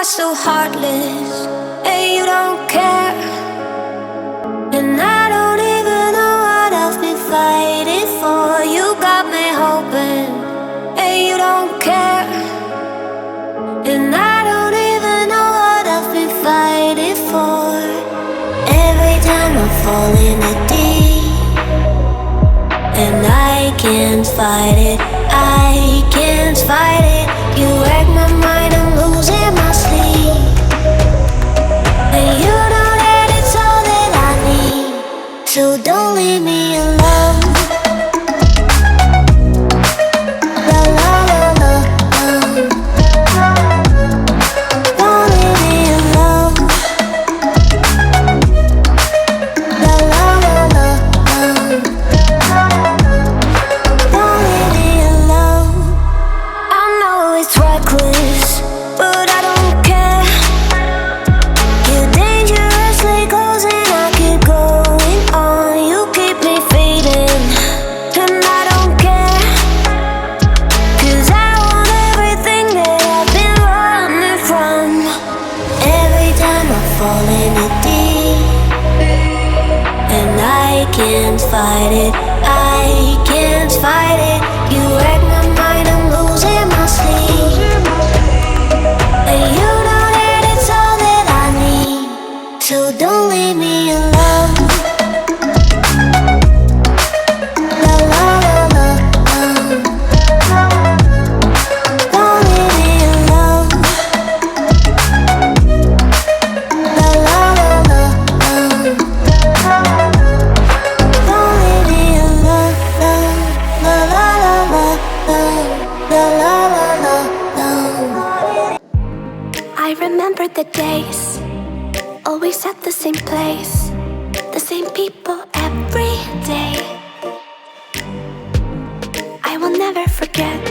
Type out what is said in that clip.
are so heartless, and you don't care. And I don't even know what I've been fighting for. You got me hoping, and you don't care. And I don't even know what I've been fighting for. Every time I fall in the deep, and I can't fight it, I can't fight it. You wreck my mind, I'm losing my sleep. And you know that it's all that I need, so don't leave me alone. La la la la, don't leave me alone. La la la la, don't leave me alone. I know it's reckless, but I don't care. You're dangerously close and I keep going on. You keep me fading, and I don't care. 'Cause I want everything that I've been running from. Every time I fall in the deep, and I can't fight it, I can't fight it. You wreck my mind, I'm losing my sleep. And you know that it's all that I need, so don't leave me alone. La la la la, don't leave me alone. La la la la, don't leave me alone. La la la la, la la la la. I remember the days, always at the same place, the same people every day. I will never forget